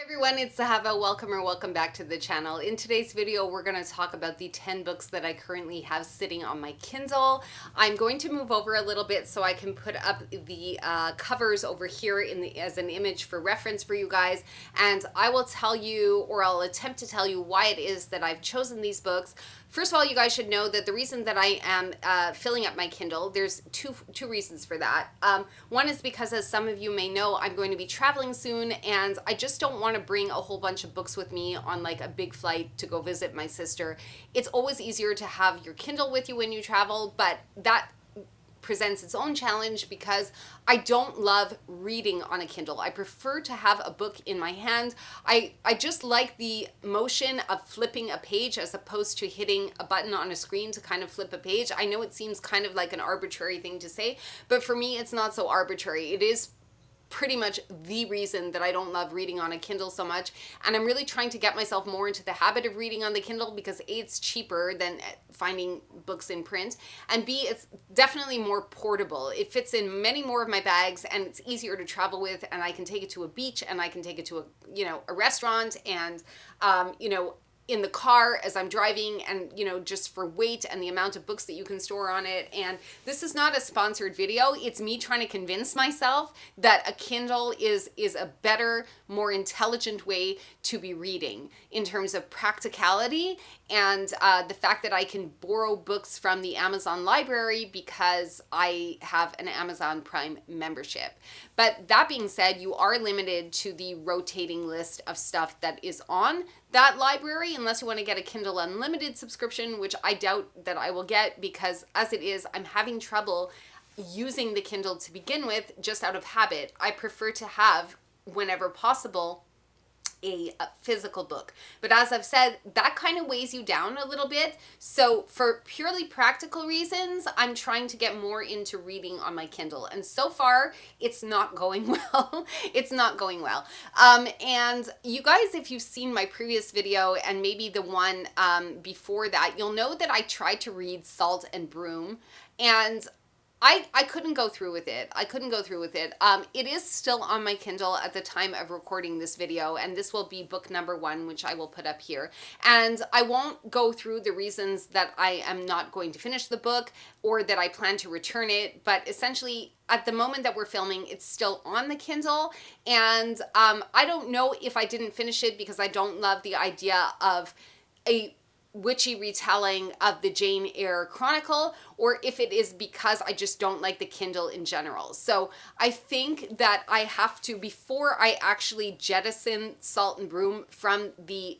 Everyone, it's Zahava. Welcome back to the channel. In today's video, we're going to talk about the 10 books that I currently have sitting on my Kindle. I'm going to move over a little bit so I can put up the covers over here as an image for reference for you guys. And I will tell you, or I'll attempt to tell you, why it is that I've chosen these books. First of all, you guys should know that the reason that I am filling up my Kindle, there's two reasons for that. One is because, as some of you may know, I'm going to be traveling soon, and I just don't want to bring a whole bunch of books with me on like a big flight to go visit my sister. It's always easier to have your Kindle with you when you travel, but that presents its own challenge because I don't love reading on a Kindle. I prefer to have a book in my hand. I just like the motion of flipping a page as opposed to hitting a button on a screen to kind of flip a page. I know it seems kind of like an arbitrary thing to say, but for me it's not so arbitrary. It is pretty much the reason that I don't love reading on a Kindle so much, and I'm really trying to get myself more into the habit of reading on the Kindle because A, it's cheaper than finding books in print, and B, it's definitely more portable. It fits in many more of my bags, and it's easier to travel with, and I can take it to a beach, and I can take it to a restaurant, and in the car as I'm driving, and just for weight and the amount of books that you can store on it. And this is not a sponsored video. It's me trying to convince myself that a Kindle is a better, more intelligent way to be reading in terms of practicality and the fact that I can borrow books from the Amazon library because I have an Amazon Prime membership. But that being said, you are limited to the rotating list of stuff that is on that library unless you want to get a Kindle Unlimited subscription, which I doubt that I will get because as it is, I'm having trouble using the Kindle to begin with just out of habit. I prefer to have, whenever possible, a physical book. But as I've said, that kind of weighs you down a little bit. So for purely practical reasons, I'm trying to get more into reading on my Kindle. And so far, it's not going well. It's not going well. And you guys, if you've seen my previous video and maybe the one before that, you'll know that I tried to read Salt and Broom, and I couldn't go through with it. I couldn't go through with it. It is still on my Kindle at the time of recording this video, and this will be book number 1, which I will put up here. And I won't go through the reasons that I am not going to finish the book or that I plan to return it, but essentially at the moment that we're filming, it's still on the Kindle, and I don't know if I didn't finish it because I don't love the idea of a witchy retelling of the Jane Eyre Chronicle, or if it is because I just don't like the Kindle in general. So I think that I have to, before I actually jettison Salt and Broom from the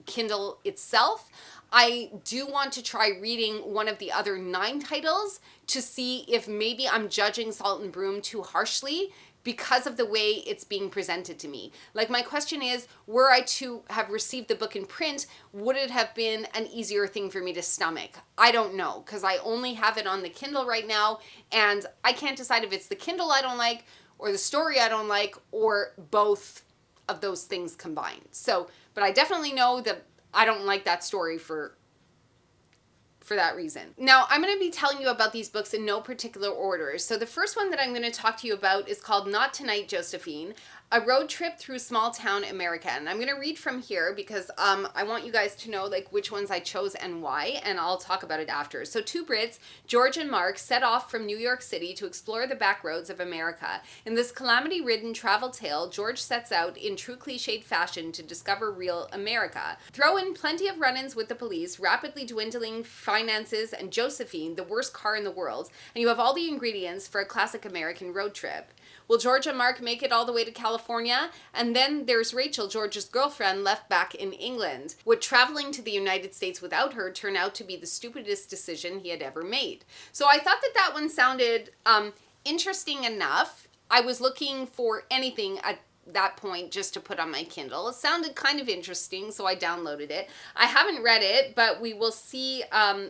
Kindle itself, I do want to try reading one of the other 9 titles to see if maybe I'm judging Salt and Broom too harshly because of the way it's being presented to me. Like, my question is, were I to have received the book in print, would it have been an easier thing for me to stomach? I don't know, because I only have it on the Kindle right now, and I can't decide if it's the Kindle I don't like, or the story I don't like, or both of those things combined. So, but I definitely know that I don't like that story for that reason. Now, I'm going to be telling you about these books in no particular order. So the first one that I'm going to talk to you about is called Not Tonight, Josephine, A Road Trip Through Small Town America. And I'm going to read from here because I want you guys to know like which ones I chose and why, and I'll talk about it after. So 2 Brits, George and Mark, set off from New York City to explore the back roads of America. In this calamity-ridden travel tale, George sets out in true cliched fashion to discover real America. Throw in plenty of run-ins with the police, rapidly dwindling finances, and Josephine, the worst car in the world, and you have all the ingredients for a classic American road trip. Will George and Mark make it all the way to California? And then there's Rachel, George's girlfriend, left back in England. Would traveling to the United States without her turn out to be the stupidest decision he had ever made? So I thought that one sounded interesting enough. I was looking for anything at that point just to put on my Kindle. It sounded kind of interesting, so I downloaded it. I haven't read it, but we will see.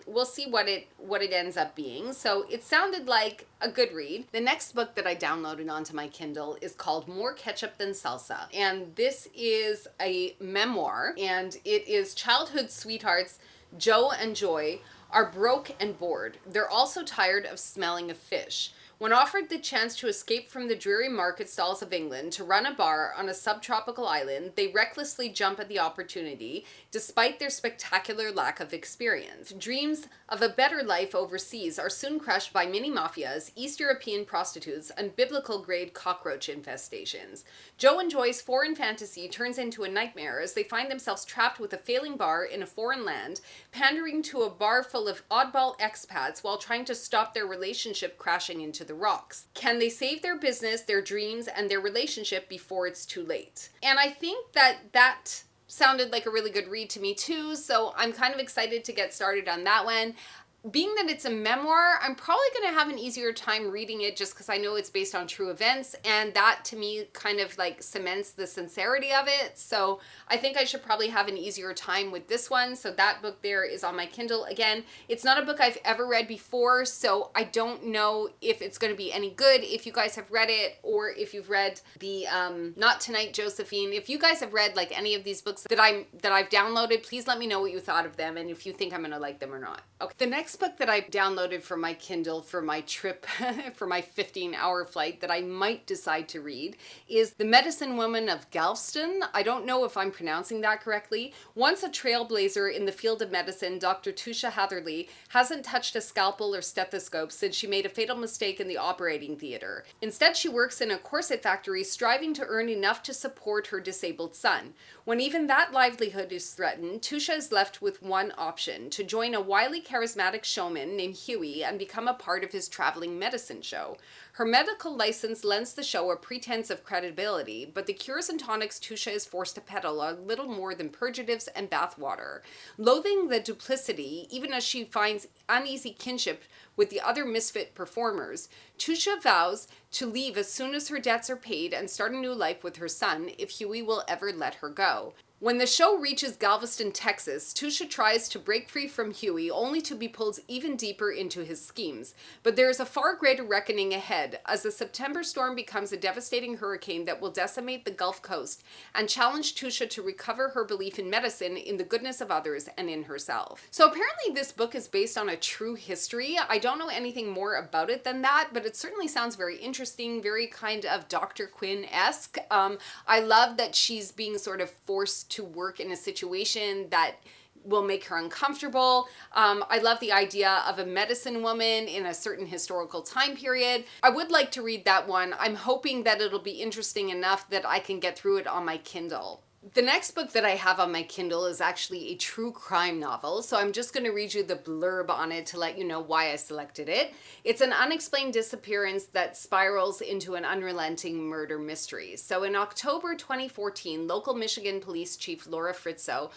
We'll see what it ends up being. So it sounded like a good read. The next book that I downloaded onto my Kindle is called More Ketchup Than Salsa, and this is a memoir, and it is childhood sweethearts Joe and Joy are broke and bored. They're also tired of smelling of fish. When offered the chance to escape from the dreary market stalls of England to run a bar on a subtropical island, they recklessly jump at the opportunity, despite their spectacular lack of experience. Dreams of a better life overseas are soon crushed by mini mafias, East European prostitutes, and biblical-grade cockroach infestations. Joe and Joy's foreign fantasy turns into a nightmare as they find themselves trapped with a failing bar in a foreign land, pandering to a bar full of oddball expats while trying to stop their relationship crashing into the rocks. Can they save their business, their dreams, and their relationship before it's too late? And I think that sounded like a really good read to me too, so I'm kind of excited to get started on that one. Being that it's a memoir, I'm probably going to have an easier time reading it just because I know it's based on true events, and that to me kind of like cements the sincerity of it. So I think I should probably have an easier time with this one. So that book there is on my Kindle. Again, it's not a book I've ever read before, so I don't know if it's going to be any good. If you guys have read it, or if you've read the Not Tonight, Josephine, if you guys have read like any of these books that I've downloaded, please let me know what you thought of them and if you think I'm going to like them or not. Okay. The next book that I downloaded for my Kindle for my trip, for my 15-hour flight that I might decide to read is The Medicine Woman of Galveston. I don't know if I'm pronouncing that correctly. Once a trailblazer in the field of medicine, Dr. Tusha Hatherley hasn't touched a scalpel or stethoscope since she made a fatal mistake in the operating theater. Instead, she works in a corset factory, striving to earn enough to support her disabled son. When even that livelihood is threatened, Tusha is left with one option: to join a wily, charismatic showman named Huey and become a part of his traveling medicine show. Her medical license lends the show a pretense of credibility, but the cures and tonics Tusha is forced to peddle are little more than purgatives and bathwater. Loathing the duplicity, even as she finds uneasy kinship with the other misfit performers, Tusha vows to leave as soon as her debts are paid and start a new life with her son if Huey will ever let her go. When the show reaches Galveston, Texas, Tusha tries to break free from Huey, only to be pulled even deeper into his schemes. But there is a far greater reckoning ahead, as the September storm becomes a devastating hurricane that will decimate the Gulf Coast and challenge Tusha to recover her belief in medicine, in the goodness of others, and in herself. So apparently this book is based on a true history. I don't know anything more about it than that, but it certainly sounds very interesting, very kind of Dr. Quinn-esque. I love that she's being sort of forced to work in a situation that will make her uncomfortable. I love the idea of a medicine woman in a certain historical time period. I would like to read that one. I'm hoping that it'll be interesting enough that I can get through it on my Kindle. The next book that I have on my Kindle is actually a true crime novel, so I'm just going to read you the blurb on it to let you know why I selected it. It's an unexplained disappearance that spirals into an unrelenting murder mystery. So in October 2014, local Michigan Police Chief Laura Fritzo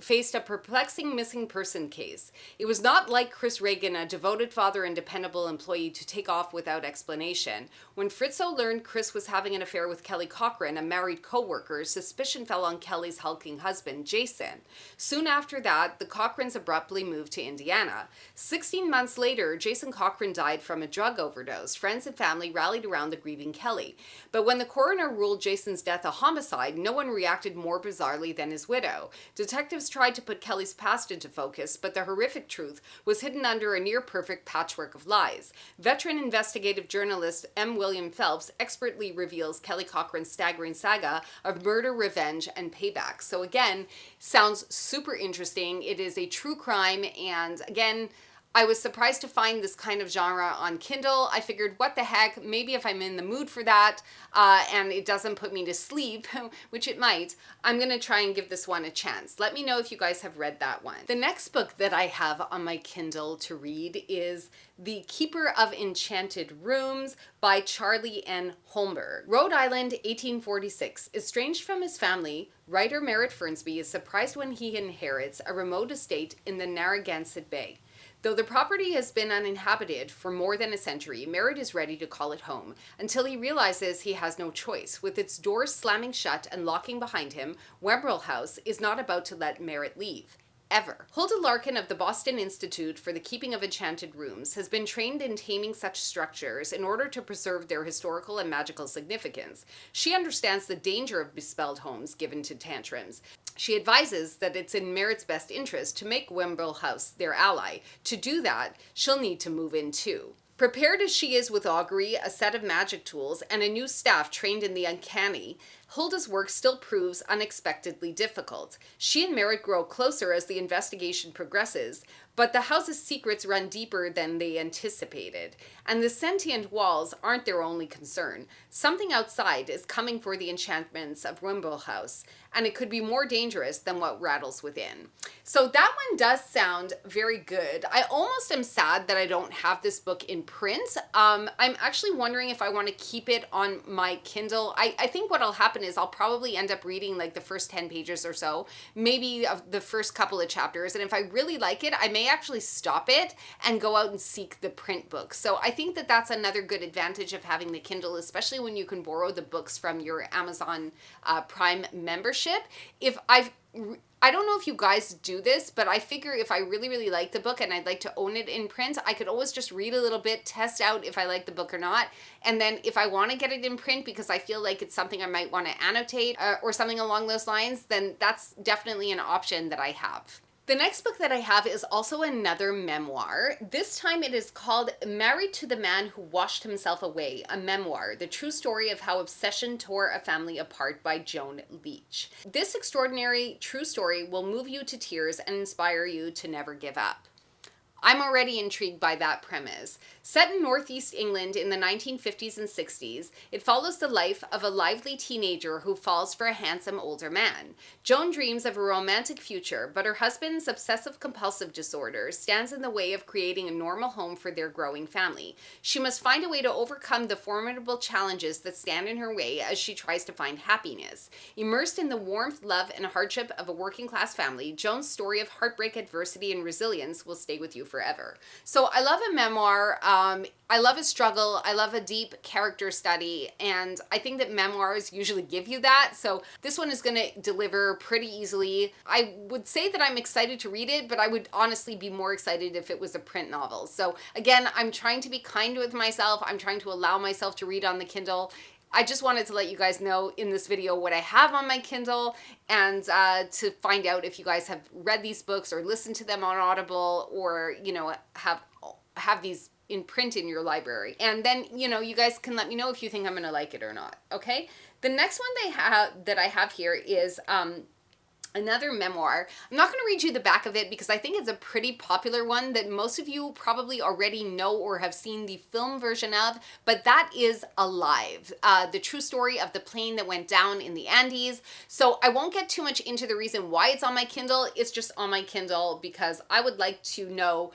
faced a perplexing missing person case. It was not like Chris Reagan, a devoted father and dependable employee, to take off without explanation. When Fritzo learned Chris was having an affair with Kelly Cochran, a married co-worker, suspicion fell on Kelly's hulking husband, Jason. Soon after that, the Cochrans abruptly moved to Indiana. 16 months later, Jason Cochran died from a drug overdose. Friends and family rallied around the grieving Kelly. But when the coroner ruled Jason's death a homicide, no one reacted more bizarrely than his widow. Detectives tried to put Kelly's past into focus, but the horrific truth was hidden under a near-perfect patchwork of lies. Veteran investigative journalist M. William Phelps expertly reveals Kelly Cochran's staggering saga of murder, revenge, and payback. So again, sounds super interesting. It is a true crime, and again, I was surprised to find this kind of genre on Kindle. I figured, what the heck, maybe if I'm in the mood for that and it doesn't put me to sleep, which it might, I'm going to try and give this one a chance. Let me know if you guys have read that one. The next book that I have on my Kindle to read is The Keeper of Enchanted Rooms by Charlie N. Holmberg. Rhode Island, 1846. Estranged from his family, writer Merritt Fernsby is surprised when he inherits a remote estate in the Narragansett Bay. Though the property has been uninhabited for more than a century, Merritt is ready to call it home, until he realizes he has no choice. With its doors slamming shut and locking behind him, Wembrel House is not about to let Merritt leave. Ever. Hulda Larkin of the Boston Institute for the Keeping of Enchanted Rooms has been trained in taming such structures in order to preserve their historical and magical significance. She understands the danger of bespelled homes given to tantrums. She advises that it's in Merritt's best interest to make Wembrel House their ally. To do that, she'll need to move in too. Prepared as she is with augury, a set of magic tools, and a new staff trained in the uncanny, Hulda's work still proves unexpectedly difficult. She and Merritt grow closer as the investigation progresses, but the house's secrets run deeper than they anticipated. And the sentient walls aren't their only concern. Something outside is coming for the enchantments of Wimble House, and it could be more dangerous than what rattles within. So that one does sound very good. I almost am sad that I don't have this book in print. I'm actually wondering if I want to keep it on my Kindle. I think what'll happen is I'll probably end up reading like the first 10 pages or so, maybe of the first couple of chapters. And if I really like it, I may actually stop it and go out and seek the print book. So I think that that's another good advantage of having the Kindle, especially when you can borrow the books from your Amazon Prime membership. I don't know if you guys do this, but I figure if I really, really like the book and I'd like to own it in print, I could always just read a little bit, test out if I like the book or not. And then if I want to get it in print because I feel like it's something I might want to annotate or something along those lines, then that's definitely an option that I have. The next book that I have is also another memoir. This time it is called Married to the Man Who Washed Himself Away, a memoir, the true story of how obsession tore a family apart by Joan Leach. This extraordinary true story will move you to tears and inspire you to never give up. I'm already intrigued by that premise. Set in Northeast England in the 1950s and 60s, it follows the life of a lively teenager who falls for a handsome older man. Joan dreams of a romantic future, but her husband's obsessive-compulsive disorder stands in the way of creating a normal home for their growing family. She must find a way to overcome the formidable challenges that stand in her way as she tries to find happiness. Immersed in the warmth, love, and hardship of a working-class family, Joan's story of heartbreak, adversity, and resilience will stay with you forever. So I love a memoir. I love a struggle. I love a deep character study. And I think that memoirs usually give you that. So this one is going to deliver pretty easily. I would say that I'm excited to read it, but I would honestly be more excited if it was a print novel. So again, I'm trying to be kind with myself. I'm trying to allow myself to read on the Kindle. I just wanted to let you guys know in this video what I have on my Kindle and to find out if you guys have read these books or listened to them on Audible or, you know, have these in print in your library. And then, you know, you guys can let me know if you think I'm going to like it or not. Okay. The next one that I have here is another memoir. I'm not going to read you the back of it because I think it's a pretty popular one that most of you probably already know or have seen the film version of, but that is Alive, the true story of the plane that went down in the Andes. So I won't get too much into the reason why it's on my Kindle. It's just on my Kindle because I would like to know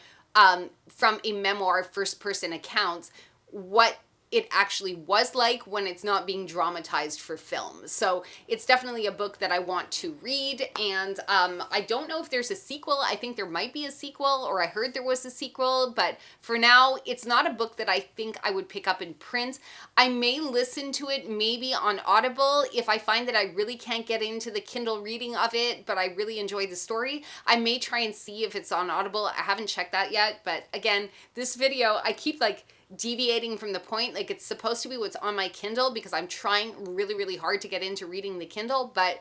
from a memoir first-person account what it actually was like when it's not being dramatized for film. So it's definitely a book that I want to read, and I don't know if there's a sequel. I think there might be a sequel, or I heard there was a sequel, but for now, it's not a book that I think I would pick up in print. I may listen to it maybe on Audible if I find that I really can't get into the Kindle reading of it, but I really enjoy the story. I may try and see if it's on Audible. I haven't checked that yet, but again, this video, I keep like deviating from the point. Like, it's supposed to be what's on my Kindle because I'm trying really, really hard to get into reading the Kindle, but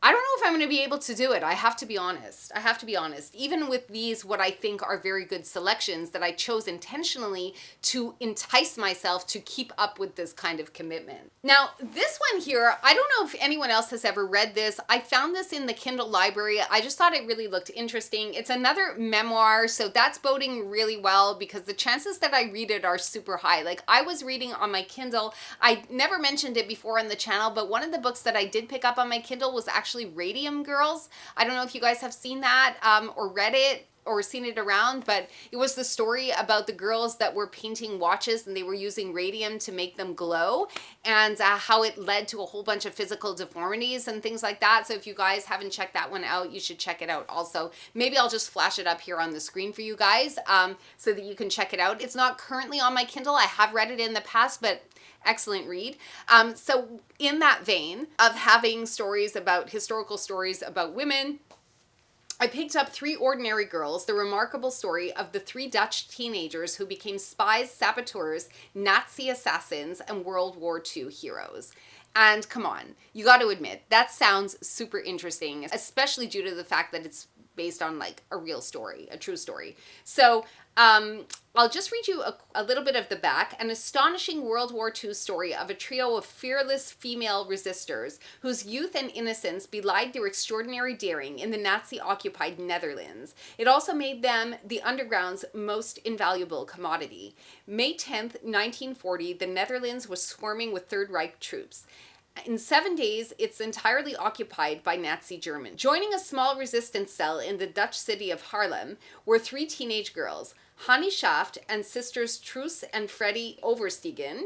I don't know if I'm going to be able to do it. I have to be honest. I have to be honest. Even with these, what I think are very good selections that I chose intentionally to entice myself to keep up with this kind of commitment. Now, this one here, I don't know if anyone else has ever read this. I found this in the Kindle library. I just thought it really looked interesting. It's another memoir, so that's boding really well because the chances that I read it are super high. Like, I was reading on my Kindle. I never mentioned it before on the channel, but one of the books that I did pick up on my Kindle was actually Radium Girls. I don't know if you guys have seen that or read it or seen it around, but it was the story about the girls that were painting watches and they were using radium to make them glow, and how it led to a whole bunch of physical deformities and things like that. So if you guys haven't checked that one out, you should check it out also. Maybe I'll just flash it up here on the screen for you guys so that you can check it out. It's not currently on my Kindle. I have read it in the past, but excellent read. So in that vein of having stories about historical stories about women, I picked up Three Ordinary Girls, the remarkable story of the three Dutch teenagers who became spies, saboteurs, Nazi assassins, and World War II heroes. And come on, you got to admit, that sounds super interesting, especially due to the fact that it's based on like a real story, a true story. So I'll just read you a little bit of the back. An astonishing World War II story of a trio of fearless female resistors whose youth and innocence belied their extraordinary daring in the Nazi-occupied Netherlands. It also made them the underground's most invaluable commodity. May 10th, 1940, the Netherlands was swarming with Third Reich troops. In 7 days, it's entirely occupied by Nazi Germans. Joining a small resistance cell in the Dutch city of Haarlem were 3 teenage girls, Hannie Schaft and sisters Truus and Freddie Overstegen,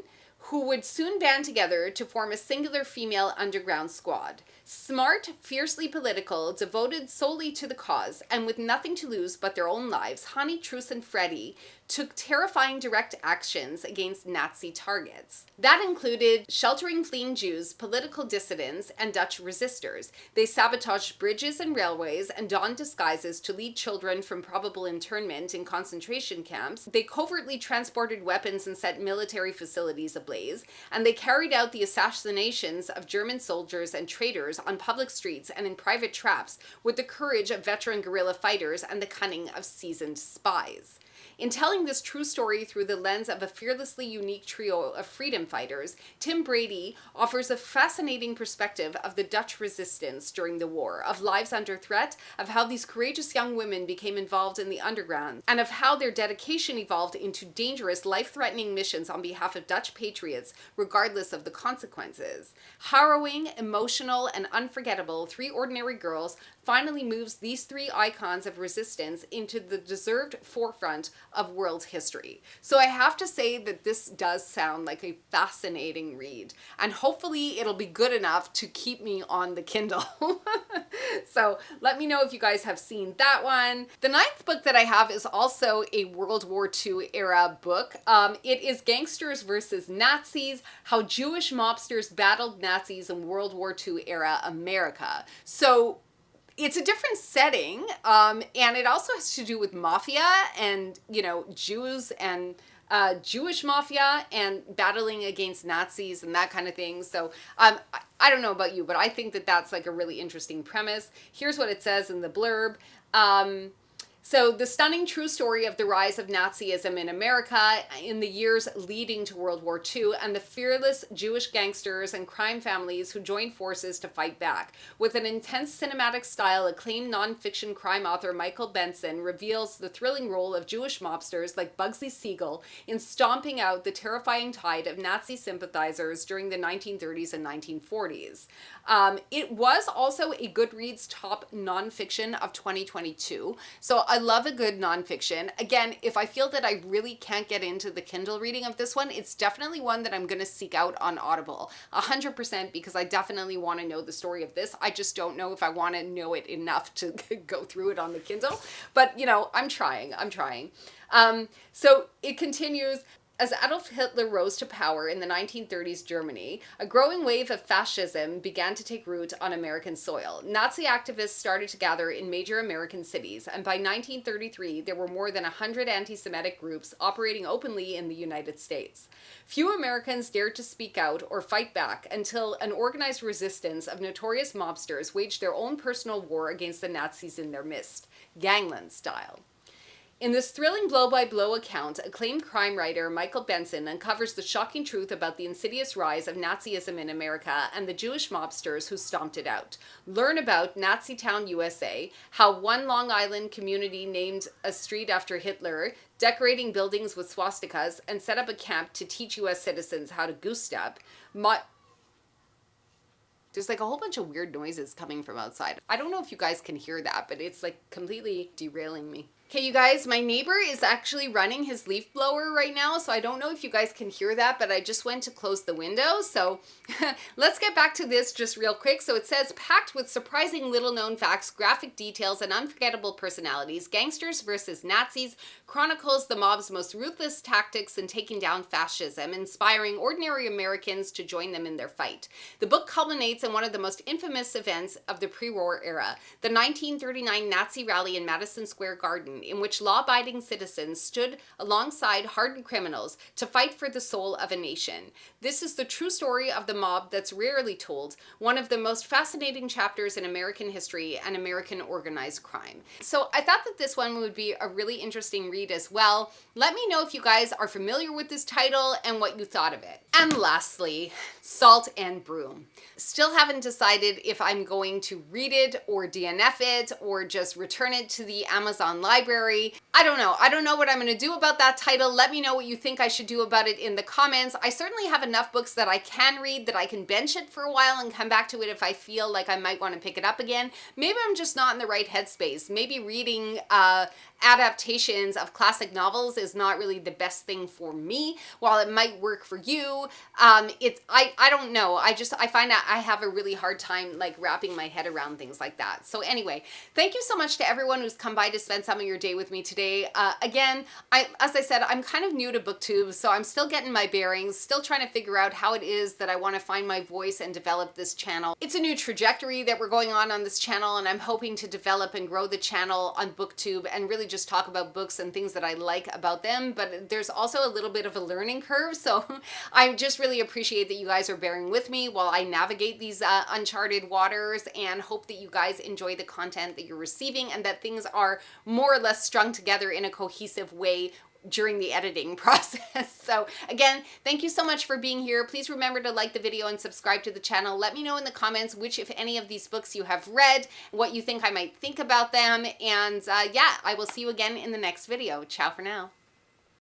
who would soon band together to form a singular female underground squad. Smart, fiercely political, devoted solely to the cause, and with nothing to lose but their own lives, Hannie, Truus, and Freddie took terrifying direct actions against Nazi targets. That included sheltering fleeing Jews, political dissidents, and Dutch resistors. They sabotaged bridges and railways and donned disguises to lead children from probable internment in concentration camps. They covertly transported weapons and set military facilities ablaze, and they carried out the assassinations of German soldiers and traitors on public streets and in private traps with the courage of veteran guerrilla fighters and the cunning of seasoned spies. In telling this true story through the lens of a fearlessly unique trio of freedom fighters, Tim Brady offers a fascinating perspective of the Dutch resistance during the war, of lives under threat, of how these courageous young women became involved in the underground, and of how their dedication evolved into dangerous, life-threatening missions on behalf of Dutch patriots, regardless of the consequences. Harrowing, emotional, and unforgettable, 3 Ordinary Girls finally moves these 3 icons of resistance into the deserved forefront of world history. So I have to say that this does sound like a fascinating read, and hopefully it'll be good enough to keep me on the Kindle. So let me know if you guys have seen that one. The 9th book that I have is also a World War II era book. It is Gangsters versus Nazis, How Jewish Mobsters Battled Nazis in World War II Era America. So it's a different setting, and it also has to do with mafia and, you know, Jews and Jewish mafia and battling against Nazis and that kind of thing. So I don't know about you, but I think that that's like a really interesting premise. Here's what it says in the blurb. So the stunning true story of the rise of Nazism in America in the years leading to World War II and the fearless Jewish gangsters and crime families who joined forces to fight back. With an intense cinematic style, acclaimed nonfiction crime author Michael Benson reveals the thrilling role of Jewish mobsters like Bugsy Siegel in stomping out the terrifying tide of Nazi sympathizers during the 1930s and 1940s. It was also a Goodreads top nonfiction of 2022. So I love a good nonfiction. Again, if I feel that I really can't get into the Kindle reading of this one, it's definitely one that I'm going to seek out on Audible. 100%, because I definitely want to know the story of this. I just don't know if I want to know it enough to go through it on the Kindle. But, you know, I'm trying. So it continues. As Adolf Hitler rose to power in the 1930s Germany, a growing wave of fascism began to take root on American soil. Nazi activists started to gather in major American cities, and by 1933, there were more than 100 anti-Semitic groups operating openly in the United States. Few Americans dared to speak out or fight back until an organized resistance of notorious mobsters waged their own personal war against the Nazis in their midst, gangland style. In this thrilling blow-by-blow account, acclaimed crime writer Michael Benson uncovers the shocking truth about the insidious rise of Nazism in America and the Jewish mobsters who stomped it out. Learn about Nazi Town, USA, how one Long Island community named a street after Hitler, decorating buildings with swastikas, and set up a camp to teach U.S. citizens how to goose step. There's like a whole bunch of weird noises coming from outside. I don't know if you guys can hear that, but it's like completely derailing me. Okay, you guys, my neighbor is actually running his leaf blower right now, so I don't know if you guys can hear that, but I just went to close the window. So let's get back to this just real quick. So it says, packed with surprising little-known facts, graphic details, and unforgettable personalities, Gangsters versus Nazis chronicles the mob's most ruthless tactics in taking down fascism, inspiring ordinary Americans to join them in their fight. The book culminates in one of the most infamous events of the pre-war era, the 1939 Nazi rally in Madison Square Garden, in which law-abiding citizens stood alongside hardened criminals to fight for the soul of a nation. This is the true story of the mob that's rarely told, one of the most fascinating chapters in American history and American organized crime. So I thought that this one would be a really interesting read as well. Let me know if you guys are familiar with this title and what you thought of it. And lastly, Salt and Broom. Still haven't decided if I'm going to read it or DNF it or just return it to the Amazon library. I don't know. I don't know what I'm going to do about that title. Let me know what you think I should do about it in the comments. I certainly have enough books that I can read that I can bench it for a while and come back to it if I feel like I might want to pick it up again. Maybe I'm just not in the right headspace. Maybe reading adaptations of classic novels is not really the best thing for me. While it might work for you, I don't know. I find that I have a really hard time like wrapping my head around things like that. So anyway, thank you so much to everyone who's come by to spend some of your day with me today. Again, as I said, I'm kind of new to BookTube, so I'm still getting my bearings, still trying to figure out how it is that I want to find my voice and develop this channel. It's a new trajectory that we're going on this channel, and I'm hoping to develop and grow the channel on BookTube and really just talk about books and things that I like about them. But there's also a little bit of a learning curve, so I just really appreciate that you guys are bearing with me while I navigate these uncharted waters, and hope that you guys enjoy the content that you're receiving and that things are more or less strung together in a cohesive way during the editing process. So again, thank you so much for being here. Please remember to like the video and subscribe to the channel. Let me know in the comments which, if any, of these books you have read, what you think I might think about them, and yeah, I will see you again in the next video. Ciao for now.